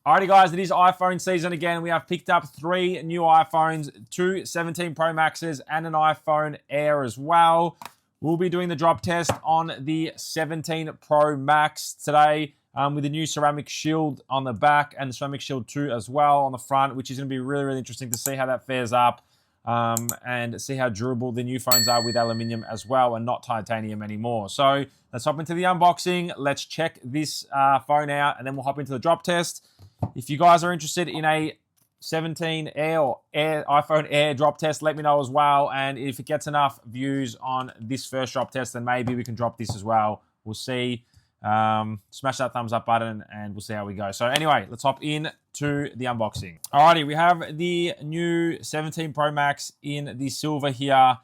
Alrighty guys, it is iPhone season again. We have picked up 3 new iPhones, 2 17 Pro Maxes and an iPhone Air as well. We'll be doing the drop test on the 17 Pro Max today with the new ceramic shield on the back and the ceramic shield 2 as well on the front, which is going to be really interesting to see how that fares up and see how durable the new phones are with aluminium as well and not titanium anymore. So let's hop into the unboxing. Let's check this phone out and then we'll hop into the drop test. If you guys are interested in a 17 Air or iPhone Air drop test, let me know as well. And if it gets enough views on this first drop test, then maybe we can drop this as well. We'll see. Smash that thumbs up button and we'll see how we go. So anyway, let's hop in to the unboxing. Alrighty, we have the new 17 Pro Max in the silver here.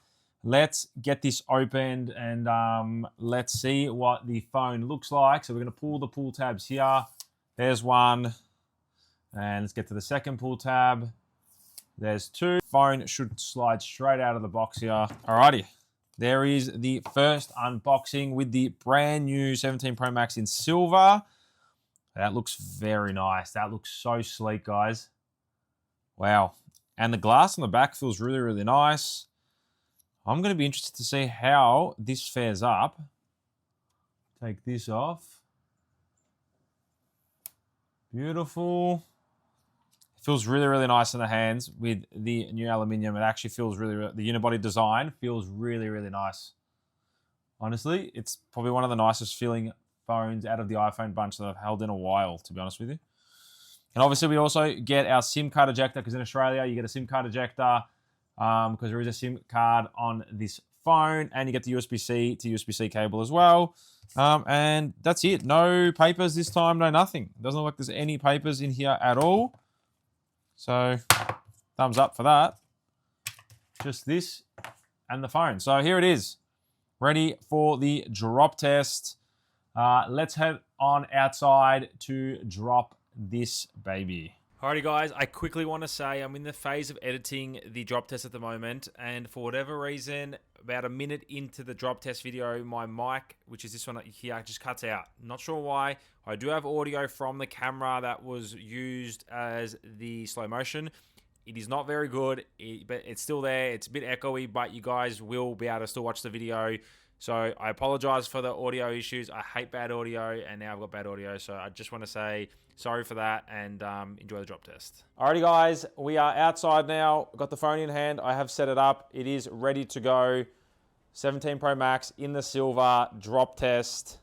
Let's get this opened and let's see what the phone looks like. So we're going to pull the pull tabs here. There's one. And let's get to the second pull tab. There's 2. Phone should slide straight out of the box here. Alrighty. There is the first unboxing with the brand new 17 Pro Max in silver. That looks very nice. That looks so sleek, guys. Wow. And the glass on the back feels really nice. I'm going to be interested to see how this fares up. Take this off. Beautiful. Feels really nice in the hands with the new aluminium. It actually feels the unibody design feels really nice. Honestly, it's probably one of the nicest feeling phones out of the iPhone bunch that I've held in a while, to be honest with you. And obviously, we also get our SIM card ejector because in Australia, you get a SIM card ejector because there is a SIM card on this phone, and you get the USB-C to USB-C cable as well. And that's it. No papers this time, no nothing. Doesn't look like there's any papers in here at all. So, thumbs up for that. Just this and the phone. So here it is. Ready for the drop test. Let's head on outside to drop this baby. Alrighty guys, I quickly want to say I'm in the phase of editing the drop test at the moment, and for whatever reason, about a minute into the drop test video, my mic, which is this one here, just cuts out. Not sure why. I do have audio from the camera that was used as the slow motion. It is not very good, but it's still there. It's a bit echoey, but you guys will be able to still watch the video. So I apologize for the audio issues. I hate bad audio, and now I've got bad audio. So I just want to say sorry for that and enjoy the drop test. Alrighty guys, we are outside now. Got the phone in hand. I have set it up. It is ready to go. 17 Pro Max in the silver drop test.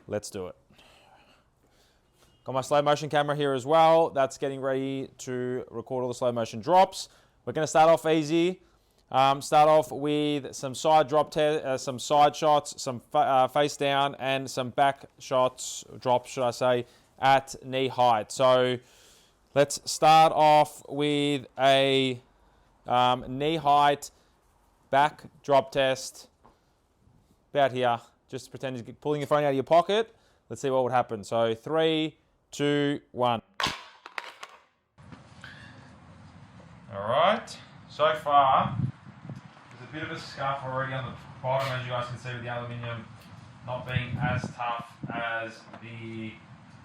Let's do it. Got my slow motion camera here as well. That's getting ready to record all the slow motion drops. We're going to start off easy. Start off with some side some side shots, some face down, and some back shots, drops, should I say, at knee height. So let's start off with a knee height back drop test. About here. Just pretend you're pulling your phone out of your pocket. Let's see what would happen. So 3, 2, 1. All right. So far, there's a bit of a scuff already on the bottom, as you guys can see, with the aluminium not being as tough as the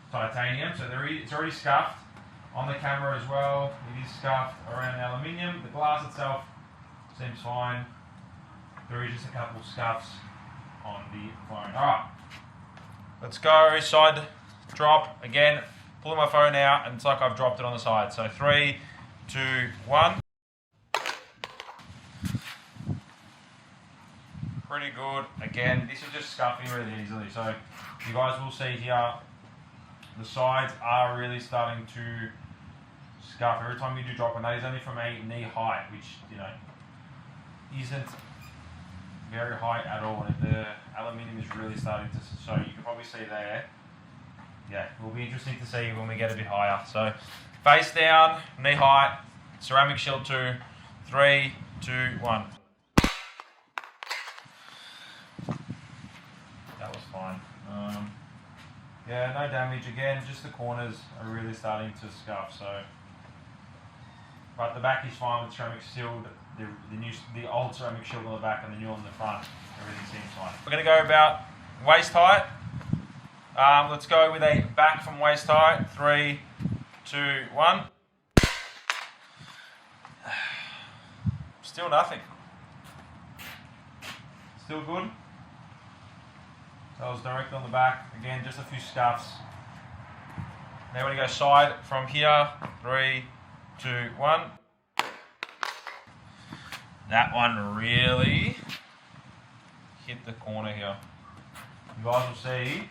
titanium. So it's already scuffed on the camera as well. It is scuffed around the aluminium. The glass itself seems fine. There is just a couple scuffs on the phone. All right, let's go side drop again. Pulling my phone out, and it's like I've dropped it on the side. So 3, 2, 1. Pretty good. Again, this is just scuffing really easily. So you guys will see here, the sides are really starting to scuff every time you do drop, and that is only from a knee height, which, you know, isn't very high at all. And the aluminium is really starting to, so you can probably see there. Yeah, it will be interesting to see when we get a bit higher. So face down, knee height, ceramic shield 2, 3, 2, 1. That was fine. Yeah, no damage. Again, just the corners are really starting to scuff. So, but the back is fine with ceramic shield. The old ceramic shield on the back and the new on the front. Everything seems fine. We're going to go about waist height. Let's go with a back from waist height. 3, 2, 1. Still nothing. Still good. That was direct on the back. Again, just a few scuffs. Now we're going to go side from here. 3, 2, 1. That one really hit the corner here. You guys will see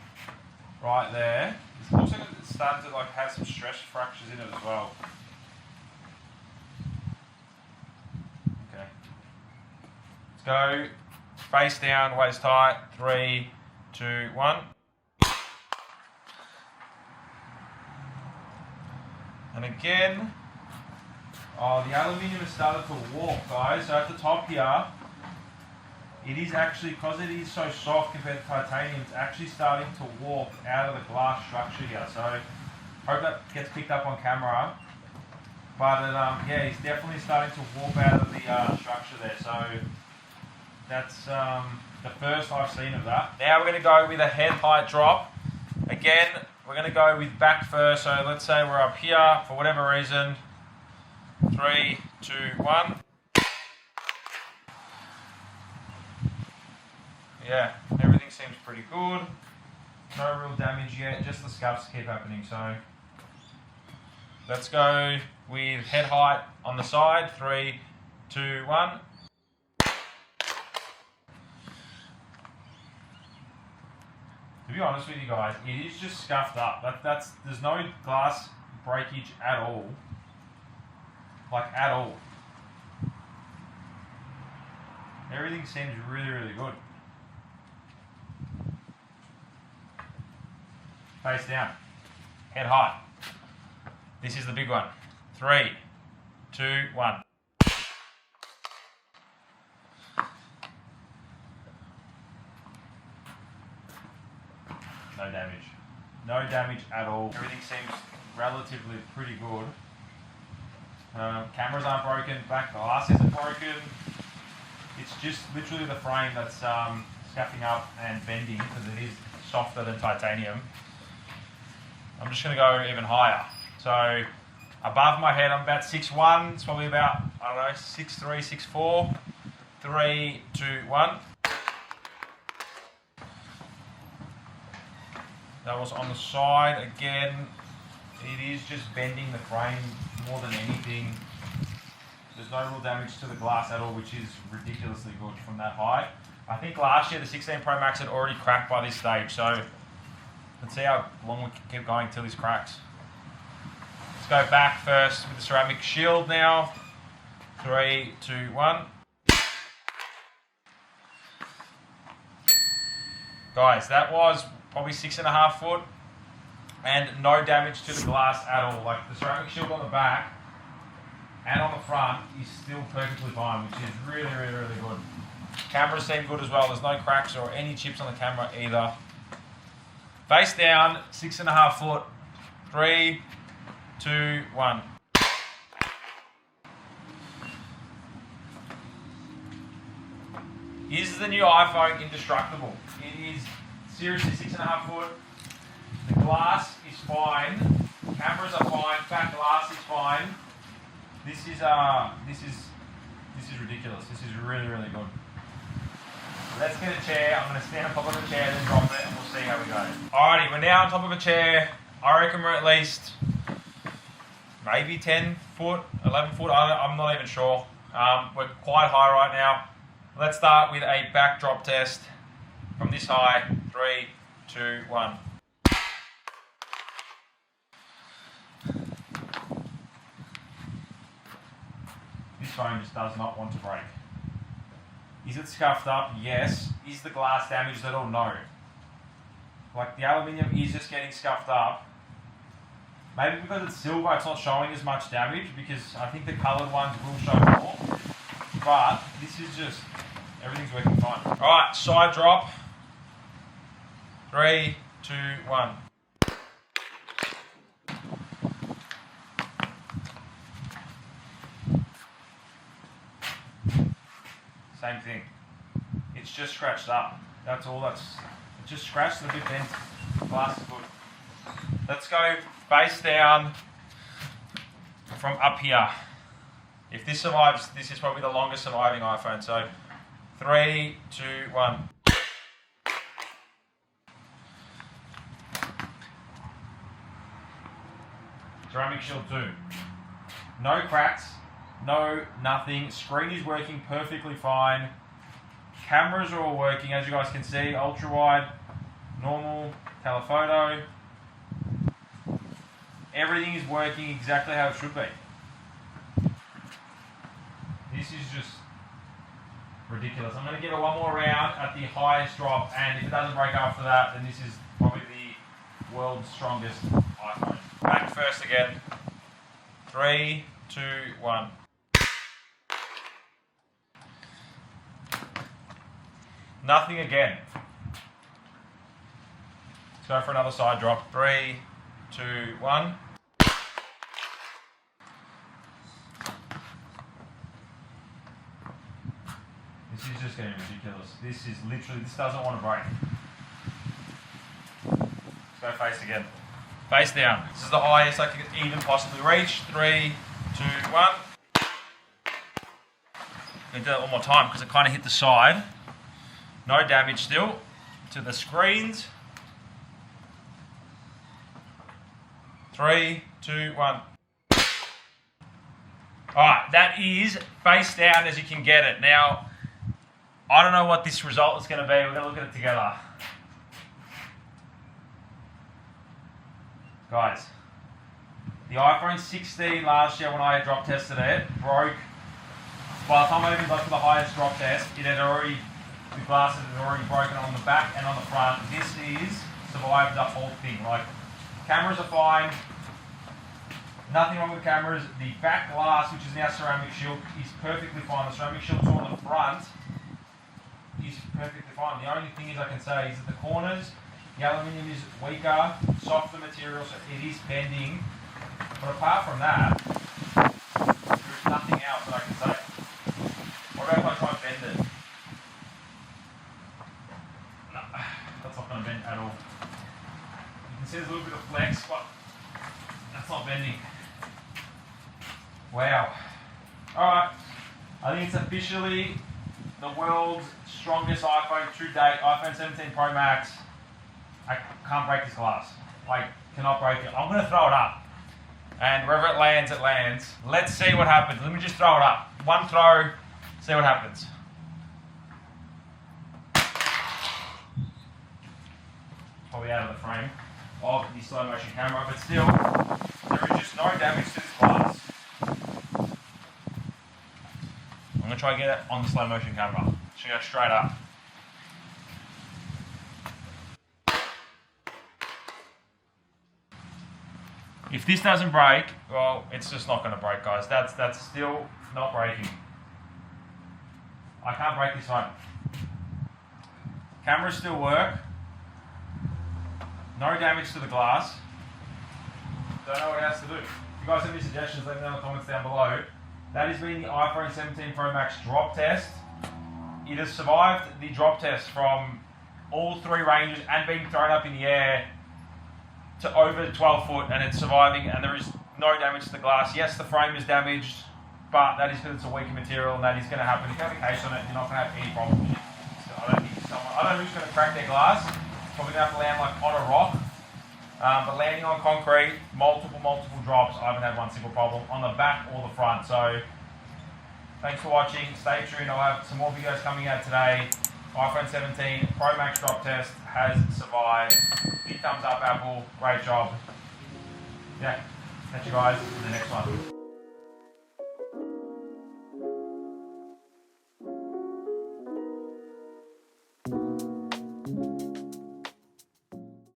right there. It looks like it's starting to have some stress fractures in it as well. Okay. Let's go face down, waist tight. 3, 2, 1. And again, the aluminium has started to warp, guys. So at the top here, it is actually, because it is so soft compared to titanium, it's actually starting to warp out of the glass structure here. So I hope that gets picked up on camera. But yeah, it's definitely starting to warp out of the structure there. So that's the first I've seen of that. Now we're going to go with a head height drop. Again, we're going to go with back first. So let's say we're up here for whatever reason. 3, 2, 1. Yeah, everything seems pretty good. No real damage yet, just the scuffs keep happening. So let's go with head height on the side. 3, 2, 1. To be honest with you guys, it is just scuffed up. There's no glass breakage at all. Like at all. Everything seems really, really good. Face down. Head height. This is the big one. 3, 2, 1. No damage. No damage at all. Everything seems relatively pretty good. Cameras aren't broken, back glass isn't broken. It's just literally the frame that's scuffing up and bending because it is softer than titanium. I'm just going to go even higher. So above my head I'm about 6'1", it's probably about, I don't know, 6'3", 6'4". 3, 2, 1. That was on the side. Again, it is just bending the frame more than anything. There's no real damage to the glass at all, which is ridiculously good from that height. I think last year the 16 Pro Max had already cracked by this stage, so let's see how long we can keep going till this cracks. Let's go back first with the ceramic shield now. 3, 2, 1. Guys, that was probably 6.5 foot and no damage to the glass at all. Like the ceramic shield on the back and on the front is still perfectly fine, which is really, really, really good. Cameras seem good as well. There's no cracks or any chips on the camera either. Face down, 6.5 foot. 3, 2, 1. Is the new iPhone indestructible? It is seriously 6.5 foot. The glass is fine. Cameras are fine. Back glass is fine. This is ridiculous. This is really, really good. Let's get a chair. I'm going to stand on top of the chair, then drop it, and we'll see how we go. Alrighty, we're now on top of a chair. I reckon we're at least maybe 10 foot, 11 foot. I'm not even sure. We're quite high right now. Let's start with a back drop test from this high. 3, 2, 1. This phone just does not want to break. Is it scuffed up? Yes. Is the glass damaged at all? No. Like the aluminium is just getting scuffed up. Maybe because it's silver, it's not showing as much damage because I think the coloured ones will show more. But this is just, everything's working fine. Alright, side drop. 3, 2, 1. Same thing. It's just scratched up. That's all it just scratched, a bit bent. Glass is good. Let's go face down. from up here. If this survives, this is probably the longest surviving iPhone. So 3, 2, 1. Ceramic shield 2. No cracks, no nothing. Screen is working perfectly fine. Cameras are all working, as you guys can see. Ultra wide, normal, telephoto. Everything is working exactly how it should be. This is just ridiculous. I'm going to give it one more round at the highest drop, and if it doesn't break after that, then this is probably the world's strongest iPhone. Back first again. 3, 2, 1. Nothing again. Let's go for another side drop. 3, 2, 1. This is just getting ridiculous. This is literally, this doesn't want to break. Let's go face again. Face down. This is the highest I can even possibly reach. 3, 2, 1. I'm going to do that one more time because it kind of hit the side. No damage still to the screens. 3, 2, 1. Alright, that is face down as you can get it. Now, I don't know what this result is going to be. We're going to look at it together. Guys, the iPhone 16 last year when I drop tested it, broke. By the time I even got to the highest drop test, it had already, the glass had already broken on the back and on the front. This is survived the whole thing. Like, cameras are fine. Nothing wrong with the cameras. The back glass, which is now ceramic shield, is perfectly fine. The ceramic shield on the front is perfectly fine. The only thing is I can say is that the corners, the aluminium is weaker, softer material, so it is bending. But apart from that, there is nothing else that I can say. What about if I try and bend it? No, that's not going to bend at all. You can see there's a little bit of flex, but that's not bending. Wow. Alright, I think it's officially the world's strongest iPhone to date, iPhone 17 Pro Max. I can't break this glass. I cannot break it. I'm going to throw it up. And wherever it lands, it lands. Let's see what happens. Let me just throw it up. One throw, see what happens. Probably out of the frame of the slow motion camera, but still, there is just no damage to this glass. I'm going to try and get it on the slow motion camera. Should go straight up. If this doesn't break, well, it's just not going to break, guys. That's still not breaking. I can't break this phone. Cameras still work. No damage to the glass. Don't know what else to do. If you guys have any suggestions, let me know in the comments down below. That has been the iPhone 17 Pro Max drop test. It has survived the drop test from all 3 ranges and being thrown up in the air to over 12 foot, and it's surviving, and there is no damage to the glass. Yes, the frame is damaged, but that is because it's a weaker material, and that is going to happen. If you have a case on it, you're not going to have any problems with it. So I don't know who's going to crack their glass. Probably going to have to land like on a rock. But landing on concrete, multiple drops, I haven't had one single problem on the back or the front. So thanks for watching. Stay tuned. I'll have some more videos coming out today. iPhone 17 Pro Max drop test has survived. Big thumbs up, Apple. Great job. Yeah, catch you guys in the next one.